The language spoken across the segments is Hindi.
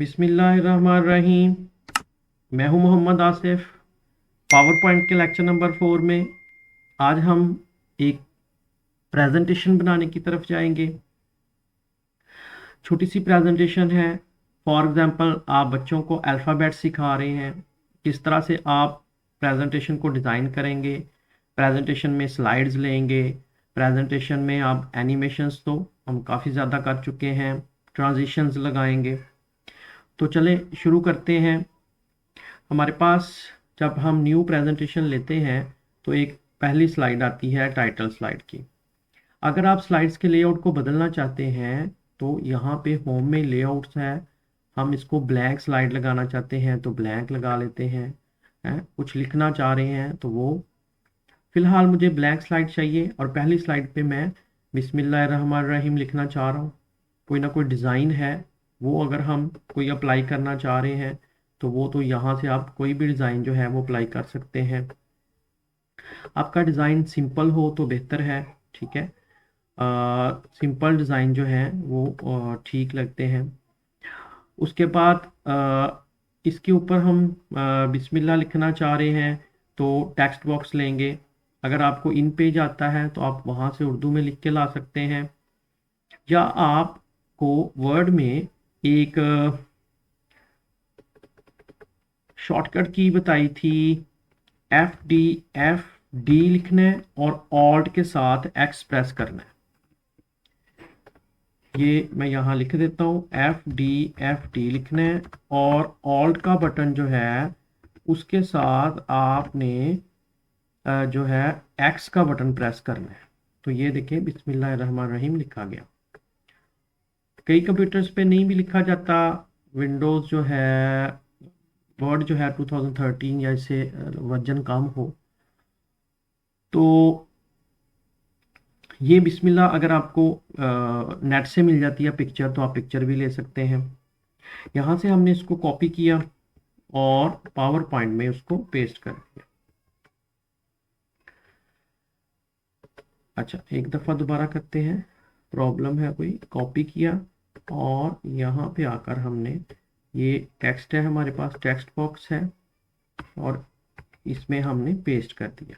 बिस्मिल्लाहिर्रहमानिर्रहीम। मैं हूं मोहम्मद आसिफ। पावर पॉइंट के लेक्चर नंबर 4 में आज हम एक प्रेजेंटेशन बनाने की तरफ जाएंगे। छोटी सी प्रेजेंटेशन है। फॉर एग्जांपल आप बच्चों को अल्फ़ाबेट सिखा रहे हैं, किस तरह से आप प्रेजेंटेशन को डिज़ाइन करेंगे। प्रेजेंटेशन में स्लाइड्स लेंगे, प्रेजेंटेशन में आप एनिमेशंस तो हम काफ़ी ज़्यादा कर चुके हैं, ट्रांजिशंस लगाएंगे। तो चले शुरू करते हैं। हमारे पास जब हम न्यू प्रेजेंटेशन लेते हैं तो एक पहली स्लाइड आती है टाइटल स्लाइड की। अगर आप स्लाइड्स के लेआउट को बदलना चाहते हैं तो यहाँ पे होम में लेआउट्स है, हम इसको ब्लैंक स्लाइड लगाना चाहते हैं तो ब्लैंक लगा लेते हैं। कुछ लिखना चाह रहे हैं तो वो, फिलहाल मुझे ब्लैंक स्लाइड चाहिए और पहली स्लाइड पे मैं बिस्मिल्लाहिर्रहमानिर्रहीम लिखना चाह रहा हूँ। कोई ना कोई डिज़ाइन है, वो अगर हम कोई अप्लाई करना चाह रहे हैं तो वो तो यहाँ से आप कोई भी डिज़ाइन जो है वो अप्लाई कर सकते हैं। आपका डिज़ाइन सिंपल हो तो बेहतर है, ठीक है। सिंपल डिज़ाइन जो है वो ठीक लगते हैं। उसके बाद इसके ऊपर हम बिस्मिल्लाह लिखना चाह रहे हैं तो टेक्स्ट बॉक्स लेंगे। अगर आपको इन पेज आता है तो आप वहाँ से उर्दू में लिख के ला सकते हैं, या आपको वर्ड में एक शॉर्टकट की बताई थी, एफ डी लिखना है और ऑल्ट के साथ एक्स प्रेस करना है। ये मैं यहाँ लिख देता हूँ, एफ डी लिखना है और ऑल्ट का बटन जो है उसके साथ आपने जो है एक्स का बटन प्रेस करना है। तो ये देखिए बिस्मिल्लाहिर्रहमानिर्रहीम लिखा गया। कई कंप्यूटर्स पे नहीं भी लिखा जाता। विंडोज़ जो है, वर्ड जो है 2013 या इससे वर्जन कम हो तो ये बिस्मिल्लाह अगर आपको नेट से मिल जाती है पिक्चर तो आप पिक्चर भी ले सकते हैं। यहाँ से हमने इसको कॉपी किया और पावर पॉइंट में उसको पेस्ट कर दिया। अच्छा, एक दफ़ा दोबारा करते हैं, प्रॉब्लम है कोई। कॉपी किया और यहाँ पे आकर हमने, ये टेक्स्ट है हमारे पास, टेक्स्ट बॉक्स है और इसमें हमने पेस्ट कर दिया।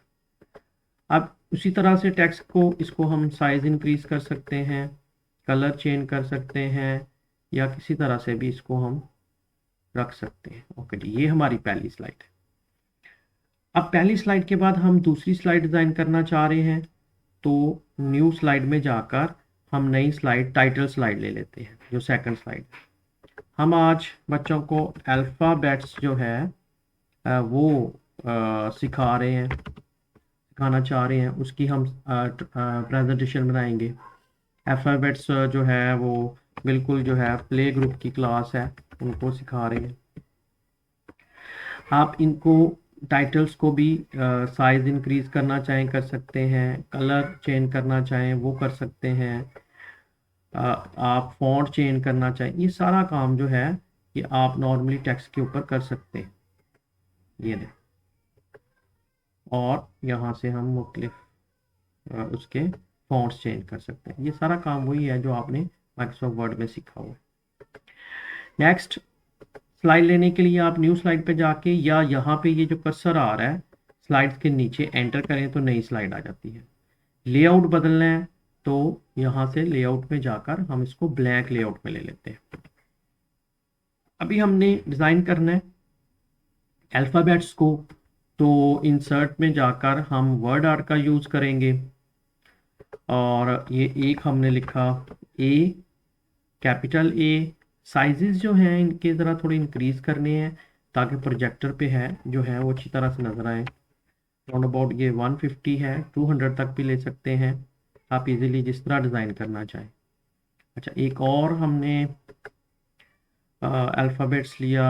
अब उसी तरह से टेक्स्ट को, इसको हम साइज इंक्रीज कर सकते हैं, कलर चेंज कर सकते हैं, या किसी तरह से भी इसको हम रख सकते हैं। ओके जी, ये हमारी पहली स्लाइड है। अब पहली स्लाइड के बाद हम दूसरी स्लाइड डिज़ाइन करना चाह रहे हैं तो न्यू स्लाइड में जाकर हम नई स्लाइड, टाइटल स्लाइड ले लेते हैं, जो सेकंड स्लाइड। हम आज बच्चों को अल्फ़ाबेट्स जो है वो सिखा रहे हैं, सिखाना चाह रहे हैं, उसकी हम प्रेजेंटेशन बनाएंगे। अल्फ़ाबेट्स जो है वो बिल्कुल जो है प्ले ग्रुप की क्लास है, उनको सिखा रहे हैं। आप इनको टाइटल्स को भी साइज इंक्रीज करना चाहें कर सकते हैं, कलर चेंज करना चाहें वो कर सकते हैं, आप फॉन्ट चेंज करना चाहें, ये सारा काम जो है ये आप नॉर्मली टेक्स्ट के ऊपर कर सकते हैं। ये दें, और यहाँ से हम मुख्तलिफ उसके फॉन्ट्स चेंज कर सकते हैं। ये सारा काम वही है जो आपने माइक्रोसॉफ्ट वर्ड में सीखा हुआ। नेक्स्ट स्लाइड लेने के लिए आप न्यू स्लाइड पे जाके, या यहाँ पे ये जो कर्सर आ रहा है स्लाइड्स के नीचे, एंटर करें तो नई स्लाइड आ जाती है। लेआउट बदलना है तो यहाँ से लेआउट में जाकर हम इसको ब्लैंक लेआउट में ले लेते हैं। अभी हमने डिज़ाइन करना है अल्फ़ाबेट्स को, तो इंसर्ट में जाकर हम वर्ड आर्ट का यूज़ करेंगे और ये एक हमने लिखा ए, कैपिटल ए। साइजेस जो हैं इनके ज़रा थोड़े इंक्रीज़ करने हैं ताकि प्रोजेक्टर पे है जो है वो अच्छी तरह से नज़र आए। राउंड अबाउट ये 150 है, 200 तक भी ले सकते हैं आप इजीली, जिस तरह डिज़ाइन करना चाहें। अच्छा, एक और हमने अल्फ़ाबेट्स लिया,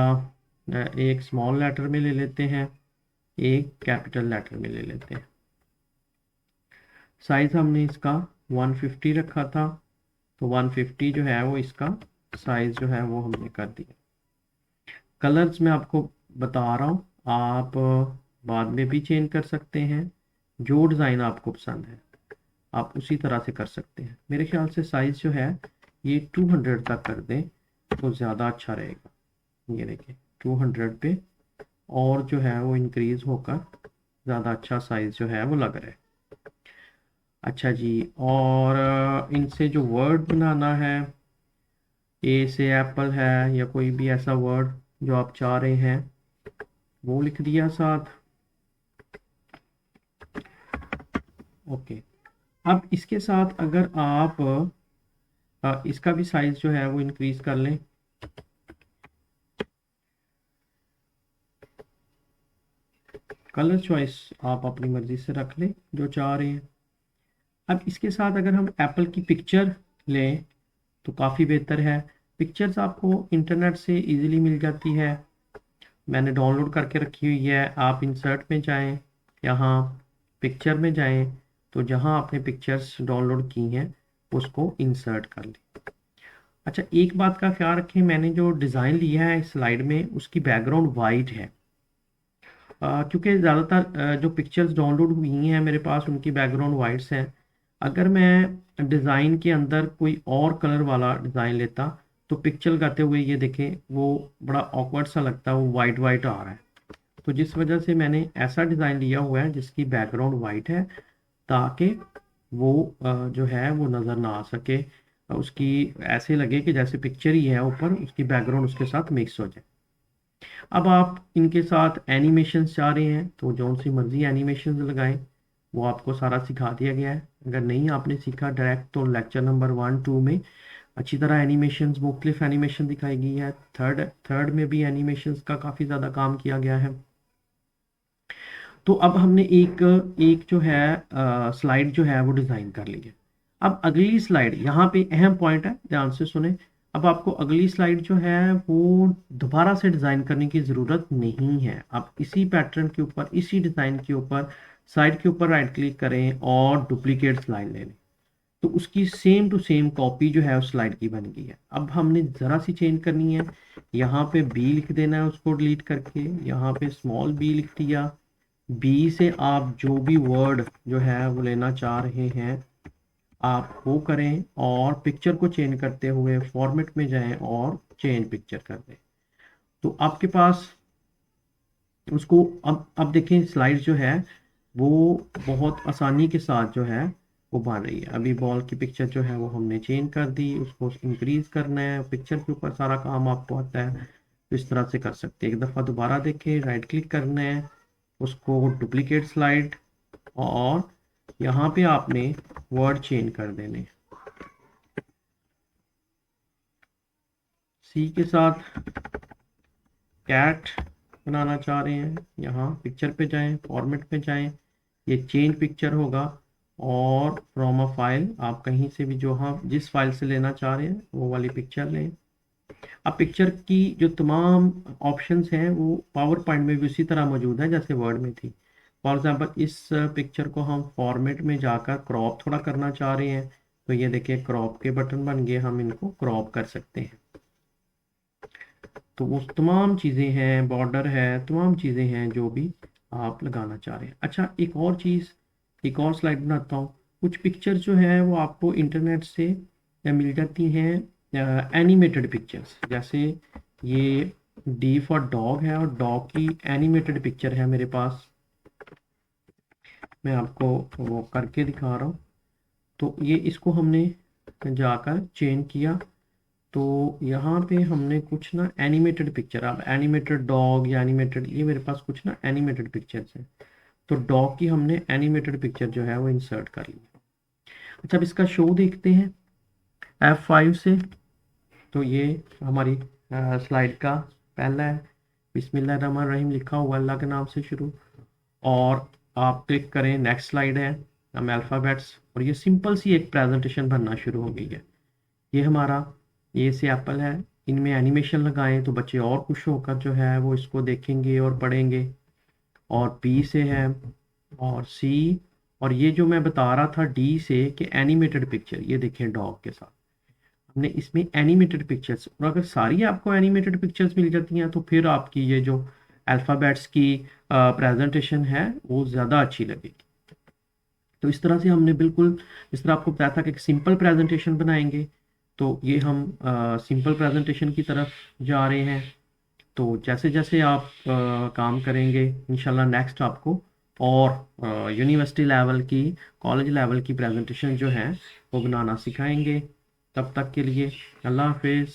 एक स्मॉल लेटर में ले लेते हैं, एक कैपिटल लेटर में ले लेते हैं। साइज़ हमने इसका 150 रखा था तो 150 जो है वो इसका साइज़ जो है वो हमने कर दिया। कलर्स मैं आपको बता रहा हूँ, आप बाद में भी चेंज कर सकते हैं। जो डिज़ाइन आपको पसंद है आप उसी तरह से कर सकते हैं। मेरे ख्याल से साइज़ जो है ये 200 तक कर दें तो ज़्यादा अच्छा रहेगा। ये देखिए 200 पे, और जो है वो इंक्रीज होकर ज़्यादा अच्छा साइज जो है वो लग रहा है। अच्छा जी, और इनसे जो वर्ड बनाना है, ए से एप्पल है या कोई भी ऐसा वर्ड जो आप चाह रहे हैं वो लिख दिया साथ। ओके, अब इसके साथ अगर आप इसका भी साइज जो है वो इंक्रीज कर लें। कलर चॉइस आप अपनी मर्जी से रख लें जो चाह रहे हैं। अब इसके साथ अगर हम एप्पल की पिक्चर लें तो काफ़ी बेहतर है। पिक्चर्स आपको इंटरनेट से इजीली मिल जाती है, मैंने डाउनलोड करके रखी हुई है। आप इंसर्ट में जाएं, यहाँ पिक्चर में जाएं, तो जहाँ आपने पिक्चर्स डाउनलोड की हैं उसको इंसर्ट कर लें। अच्छा, एक बात का ख्याल रखें, मैंने जो डिज़ाइन लिया है इस स्लाइड में उसकी बैकग्राउंड वाइट है, क्योंकि ज़्यादातर जो पिक्चर्स डाउनलोड हुई हैं मेरे पास उनकी बैकग्राउंड वाइट्स हैं। अगर मैं डिज़ाइन के अंदर कोई और कलर वाला डिज़ाइन लेता तो पिक्चर लगाते हुए ये देखें वो बड़ा ऑकवर्ड सा लगता है, वो वाइट वाइट आ रहा है। तो जिस वजह से मैंने ऐसा डिज़ाइन लिया हुआ है जिसकी बैकग्राउंड वाइट है, ताकि वो जो है वो नज़र ना आ सके, उसकी ऐसे लगे कि जैसे पिक्चर ही है ऊपर, उसकी बैकग्राउंड उसके साथ मिक्स हो जाए। अब आप इनके साथ एनिमेशंस चाह रहे हैं तो जौन सी मर्जी एनिमेशंस लगाएं, वो आपको सारा सिखा दिया गया है। अगर नहीं आपने सीखा डायरेक्ट तो लेक्चर नंबर 1-2 में अच्छी तरह एनिमेशंस, मुख्तलिफ एनिमेशन दिखाई गई है। थर्ड में भी एनिमेशंस का काफ़ी ज़्यादा काम किया गया है। तो अब हमने एक एक जो है स्लाइड जो है वो डिज़ाइन कर ली है। अब अगली स्लाइड, यहाँ पे अहम पॉइंट है, ध्यान से सुने। अब आपको अगली स्लाइड जो है वो दोबारा से डिज़ाइन करने की ज़रूरत नहीं है। आप इसी पैटर्न के ऊपर, इसी डिज़ाइन के ऊपर साइड के ऊपर राइट क्लिक करें और डुप्लीकेट स्लाइड ले लें, तो उसकी सेम टू सेम कॉपी जो है उस स्लाइड की बन गई है। अब हमने ज़रा सी चेंज करनी है, यहाँ पे बी लिख देना है उसको डिलीट करके, यहाँ पे स्मॉल बी लिख दिया। बी से आप जो भी वर्ड जो है वो लेना चाह रहे हैं आप वो करें, और पिक्चर को चेंज करते हुए फॉर्मेट में जाएं और चेंज पिक्चर कर दें। तो आपके पास उसको अब देखें स्लाइड जो है वो बहुत आसानी के साथ जो है वो बन रही है। अभी बॉल की पिक्चर जो है वो हमने चेंज कर दी, उसको इंक्रीज करना है, पिक्चर के ऊपर सारा काम आपको आता है, तो इस तरह से कर सकते हैं। एक दफ़ा दोबारा देखें, राइट क्लिक करना है, उसको डुप्लीकेट स्लाइड, और यहाँ पे आपने वर्ड चेंज कर देने। सी के साथ कैट बनाना चाह रहे हैं, यहाँ पिक्चर पे जाएं, फॉर्मेट पे जाएं, ये चेंज पिक्चर होगा, और फ्रॉम अ फाइल आप कहीं से भी जो हाँ जिस फाइल से लेना चाह रहे हैं वो वाली पिक्चर लें। अब पिक्चर की जो तमाम ऑप्शंस हैं वो पावर पॉइंट में भी उसी तरह मौजूद है जैसे वर्ड में थी। फॉर एग्जांपल इस पिक्चर को हम फॉर्मेट में जाकर क्रॉप थोड़ा करना चाह रहे हैं, तो ये देखिए क्रॉप के बटन बन गए, हम इनको क्रॉप कर सकते हैं। तो वो तमाम चीज़ें हैं, बॉर्डर है, तमाम चीज़ें हैं जो भी आप लगाना चाह रहे हैं। अच्छा, एक और चीज़, एक और स्लाइड बनाता हूँ। कुछ पिक्चर जो है वो आपको इंटरनेट से मिल जाती हैं, एनिमेटेड पिक्चर्स। जैसे ये डी फॉर डॉग है और डॉग की एनिमेटेड पिक्चर है मेरे पास, मैं आपको वो करके दिखा रहा हूँ। तो ये इसको हमने जाकर चेंज किया, तो यहाँ पे हमने कुछ ना एनिमेटेड पिक्चर, अब एनिमेटेड डॉग या एनिमेटेड, ये मेरे पास कुछ ना एनिमेटेड पिक्चर्स हैं, तो डॉग की हमने एनिमेटेड पिक्चर जो है वो इंसर्ट कर ली। अच्छा, अब इसका शो देखते हैं F5 से। तो ये हमारी स्लाइड का पहला है, बिस्मिल्लाहिर्रहमानिर्रहीम लिखा हुआ, अल्लाह के नाम से शुरू, और आप क्लिक करें, नेक्स्ट स्लाइड है, हम अल्फ़ाबेट्स, और ये सिंपल सी एक प्रेजेंटेशन बनना शुरू हो गई है। ये हमारा ए से एप्पल है, इनमें एनिमेशन लगाएं तो बच्चे और खुश होकर जो है वो इसको देखेंगे और पढ़ेंगे। और पी से है, और सी, और ये जो मैं बता रहा था डी से कि एनिमेटेड पिक्चर, ये देखें डॉग के साथ हमने इसमें एनिमेटेड पिक्चर्स, और अगर सारी आपको एनिमेटेड पिक्चर्स मिल जाती हैं तो फिर आपकी ये जो अल्फ़ाबेट्स की प्रेजेंटेशन है वो ज़्यादा अच्छी लगेगी। तो इस तरह से हमने बिल्कुल, इस तरह आपको बताया था कि एक सिंपल प्रेजेंटेशन बनाएंगे, तो ये हम सिंपल प्रेजेंटेशन की तरफ जा रहे हैं। तो जैसे जैसे आप काम करेंगे इंशाल्लाह नेक्स्ट आपको और यूनिवर्सिटी लेवल की, कॉलेज लेवल की प्रेजेंटेशन जो है वो बनाना सिखाएंगे। तब तक के लिए अल्लाह हाफिज़।